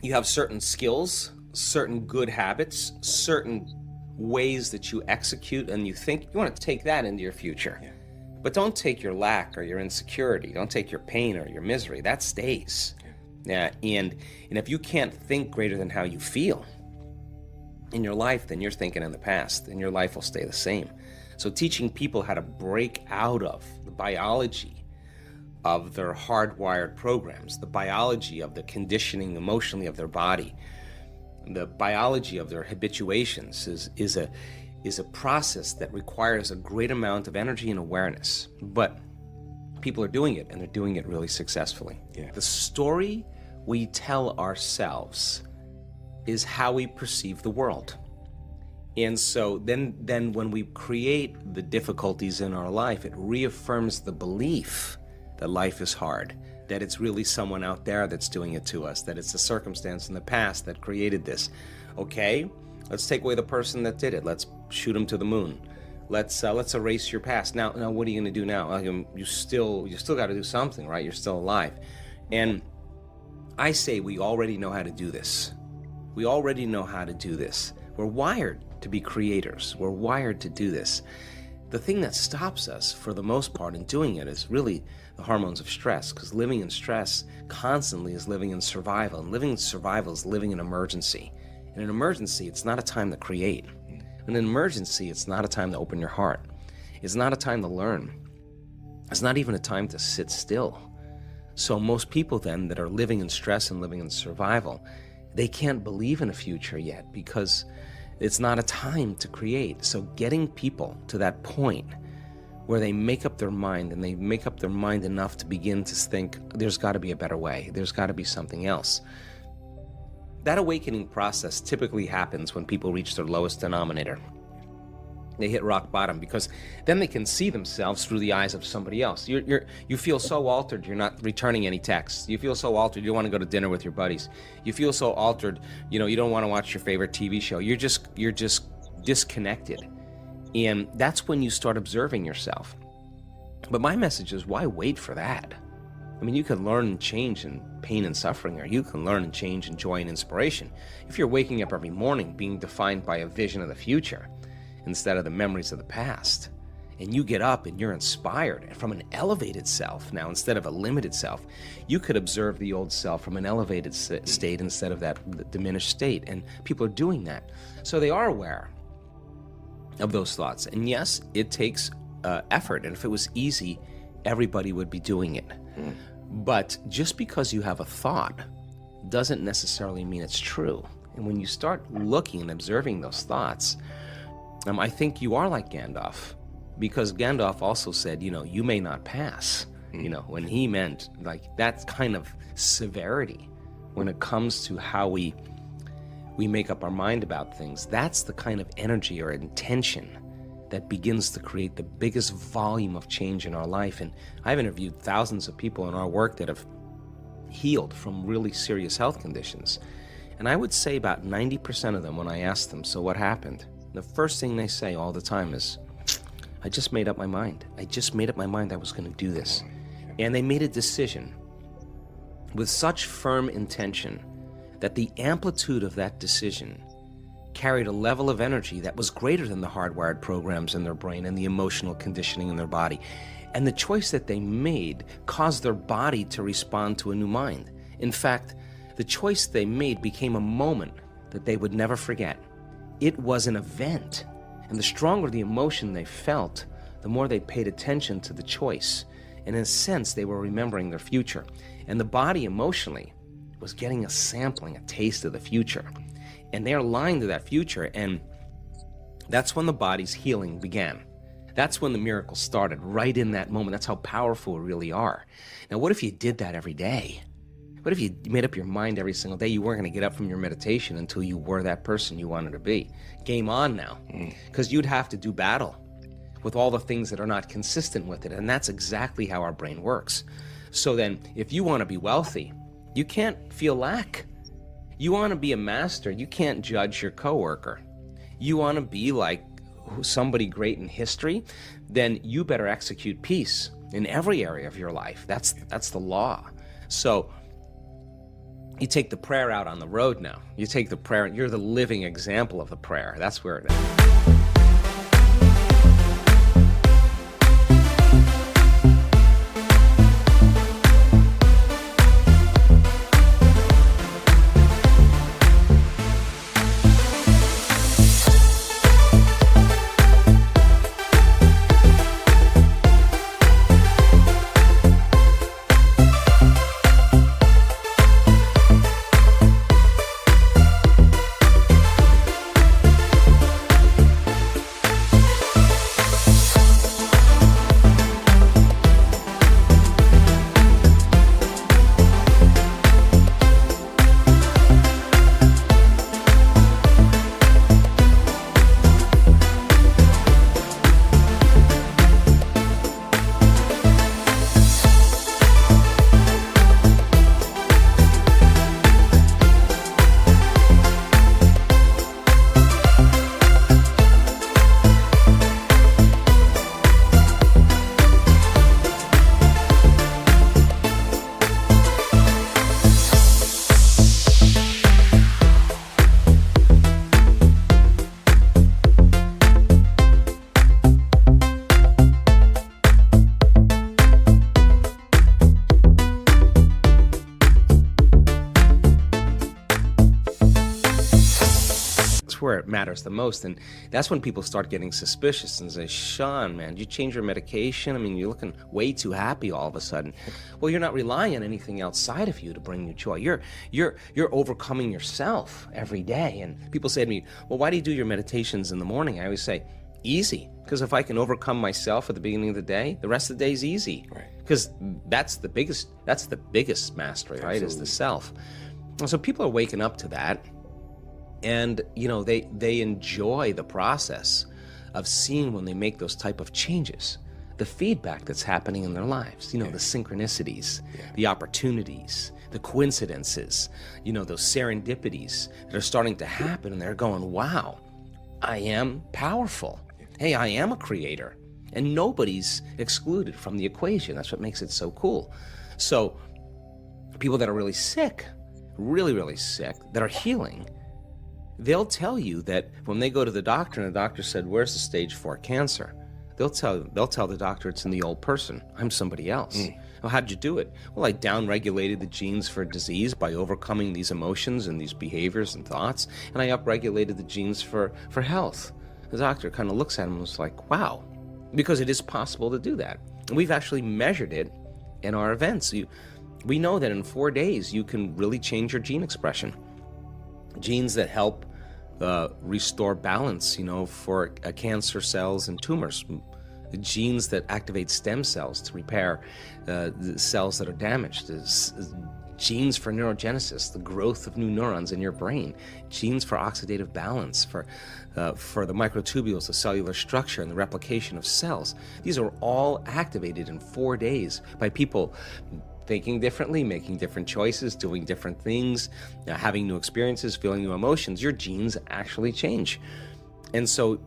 You have certain skills, certain good habits, certain ways that you execute, and you think you want to take that into your future. Yeah. But don't take your lack or your insecurity. Don't take your pain or your misery. That stays. Yeah. And if you can't think greater than how you feel in your life, then you're thinking in the past, and your life will stay the same. So teaching people how to break out of the biology of their hardwired programs, the biology of the conditioning emotionally of their body, the biology of their habituations is a process that requires a great amount of energy and awareness. But people are doing it, and they're doing it really successfully. Yeah. The story we tell ourselves is how we perceive the world. And so then when we create the difficulties in our life, it reaffirms the belief that life is hard, that it's really someone out there that's doing it to us, that it's a circumstance in the past that created this. Okay, let's take away the person that did it. Let's shoot him to the moon. Let's erase your past. Now what are you going to do now? You still got to do something, right? You're still alive. And I say we already know how to do this. We already know how to do this. We're wired to be creators. We're wired to do this. The thing that stops us, for the most part, in doing it is really the hormones of stress, because living in stress constantly is living in survival, and living in survival is living in emergency. In an emergency, it's not a time to create. In an emergency, it's not a time to open your heart. It's not a time to learn. It's not even a time to sit still. So most people then that are living in stress and living in survival, they can't believe in a future yet because it's not a time to create. So getting people to that point where they make up their mind, and they make up their mind enough to begin to think, there's got to be a better way. There's got to be something else. That awakening process typically happens when people reach their lowest denominator. They hit rock bottom, because then they can see themselves through the eyes of somebody else. You feel so altered, you're not returning any texts. You feel so altered, you don't want to go to dinner with your buddies. You feel so altered, you don't want to watch your favorite TV show. You're just disconnected. And that's when you start observing yourself. But my message is, why wait for that? I mean, you can learn and change in pain and suffering, or you can learn and change in joy and inspiration. If you're waking up every morning being defined by a vision of the future instead of the memories of the past, and you get up and you're inspired from an elevated self now instead of a limited self, you could observe the old self from an elevated state instead of that diminished state. And people are doing that. So they are aware of those thoughts. And yes, it takes effort. And if it was easy, everybody would be doing it. But just because you have a thought doesn't necessarily mean it's true. And when you start looking and observing those thoughts, I think you are like Gandalf, because Gandalf also said, you may not pass, when he meant like that kind of severity when it comes to how we make up our mind about things. That's the kind of energy or intention that begins to create the biggest volume of change in our life. And I've interviewed thousands of people in our work that have healed from really serious health conditions. And I would say about 90% of them, when I ask them, so what happened? The first thing they say all the time is, I just made up my mind. I just made up my mind I was going to do this. And they made a decision with such firm intention that the amplitude of that decision carried a level of energy that was greater than the hardwired programs in their brain and the emotional conditioning in their body. And the choice that they made caused their body to respond to a new mind. In fact, the choice they made became a moment that they would never forget. It was an event. And the stronger the emotion they felt, the more they paid attention to the choice. And in a sense, they were remembering their future. And the body emotionally was getting a sampling, a taste of the future. And they're aligned to that future, and that's when the body's healing began. That's when the miracle started, right in that moment. That's how powerful we really are. Now, what if you did that every day? What if you made up your mind every single day you weren't going to get up from your meditation until you were that person you wanted to be? Game on now. Because you'd have to do battle with all the things that are not consistent with it, and that's exactly how our brain works. So then, if you want to be wealthy, you can't feel lack. You want to be a master, you can't judge your coworker. You want to be like somebody great in history, then you better execute peace in every area of your life. That's the law. So You take the prayer out on the road now. You take the prayer, you're the living example of the prayer. That's where it is. Where it matters the most, and that's when people start getting suspicious and say, Sean, man, did you change your medication? I mean, you're looking way too happy all of a sudden. Well, you're not relying on anything outside of you to bring you joy. You're overcoming yourself every day. And people say to me, well, why do you do your meditations in the morning? I always say, easy, because if I can overcome myself at the beginning of the day, the rest of the day is easy. Right. Because that's the biggest mastery, right? Absolutely. Is the self. And so people are waking up to that. And, they enjoy the process of seeing when they make those type of changes, the feedback that's happening in their lives, the synchronicities, the opportunities, the coincidences, those serendipities that are starting to happen, and they're going, wow, I am powerful. Hey, I am a creator, and nobody's excluded from the equation. That's what makes it so cool. So people that are really sick, really, really sick, that are healing, they'll tell you that when they go to the doctor and the doctor said, where's the stage 4 cancer? They'll tell the doctor it's in the old person. I'm somebody else. Well, how'd you do it? Well, I downregulated the genes for disease by overcoming these emotions and these behaviors and thoughts, and I upregulated the genes for health. The doctor kind of looks at him and was like, wow, because it is possible to do that. And we've actually measured it in our events. We know that in 4 days you can really change your gene expression. Genes that help restore balance, for cancer cells and tumors. Genes that activate stem cells to repair the cells that are damaged. Genes for neurogenesis, the growth of new neurons in your brain. Genes for oxidative balance, for the microtubules, the cellular structure, and the replication of cells. These are all activated in 4 days by people thinking differently, making different choices, doing different things, having new experiences, feeling new emotions. Your genes actually change. And so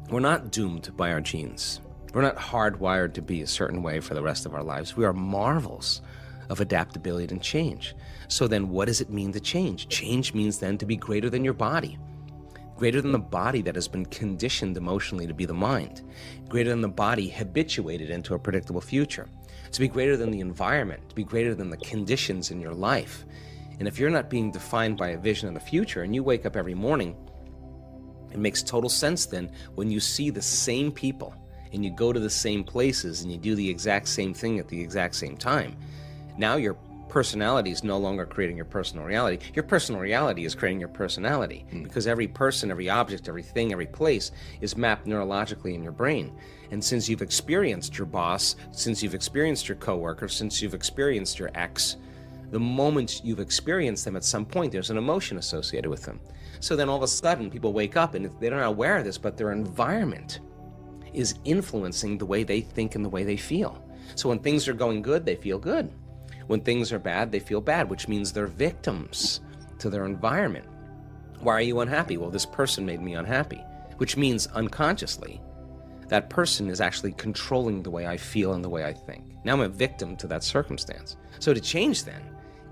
we're not doomed by our genes. We're not hardwired to be a certain way for the rest of our lives. We are marvels of adaptability and change. So then what does it mean to change? Change means then to be greater than your body, greater than the body that has been conditioned emotionally to be the mind, greater than the body habituated into a predictable future, to be greater than the environment, to be greater than the conditions in your life. And if you're not being defined by a vision of the future and you wake up every morning, it makes total sense then when you see the same people and you go to the same places and you do the exact same thing at the exact same time. Now your personality is no longer creating your personal reality. Your personal reality is creating your personality because every person, every object, every thing, every place is mapped neurologically in your brain. And since you've experienced your boss, since you've experienced your coworker, since you've experienced your ex, the moment you've experienced them at some point, there's an emotion associated with them. So then all of a sudden people wake up and they're not aware of this, but their environment is influencing the way they think and the way they feel. So when things are going good, they feel good. When things are bad, they feel bad, which means they're victims to their environment. Why are you unhappy? Well, this person made me unhappy, which means unconsciously, that person is actually controlling the way I feel and the way I think. Now I'm a victim to that circumstance. So to change then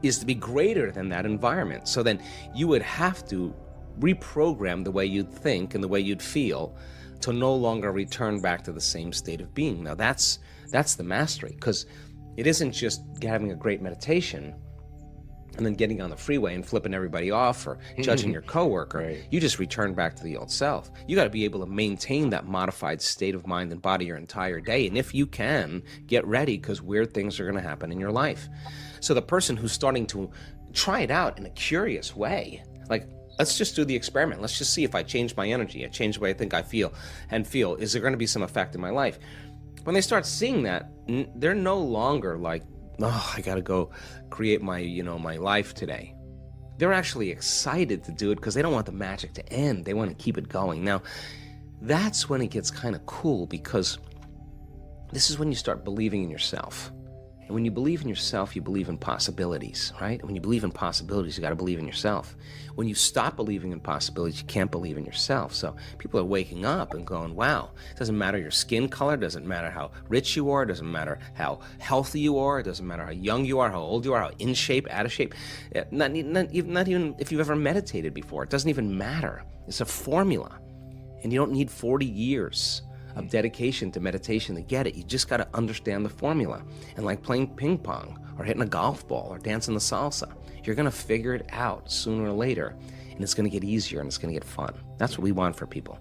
is to be greater than that environment. So then you would have to reprogram the way you'd think and the way you'd feel to no longer return back to the same state of being. Now that's the mastery, because it isn't just having a great meditation and then getting on the freeway and flipping everybody off or judging your coworker. Right. You just return back to the old self. You got to be able to maintain that modified state of mind and body your entire day. And if you can, get ready, because weird things are going to happen in your life. So the person who's starting to try it out in a curious way, like, let's just do the experiment. Let's just see if I change my energy, I change the way I think I feel, is there going to be some effect in my life? When they start seeing that, they're no longer like, oh, I got to go create my life today. They're actually excited to do it because they don't want the magic to end. They want to keep it going. Now, that's when it gets kind of cool, because this is when you start believing in yourself. And when you believe in yourself, you believe in possibilities, right? And when you believe in possibilities, you got to believe in yourself. When you stop believing in possibilities, you can't believe in yourself. So people are waking up and going, wow, it doesn't matter your skin color, doesn't matter how rich you are, doesn't matter how healthy you are, it doesn't matter how young you are, how old you are, how in shape, out of shape, not even if you've ever meditated before. It doesn't even matter. It's a formula. And you don't need 40 years of dedication to meditation to get it. You just got to understand the formula. And like playing ping pong or hitting a golf ball or dancing the salsa, you're going to figure it out sooner or later, and it's going to get easier and it's going to get fun. That's what we want for people.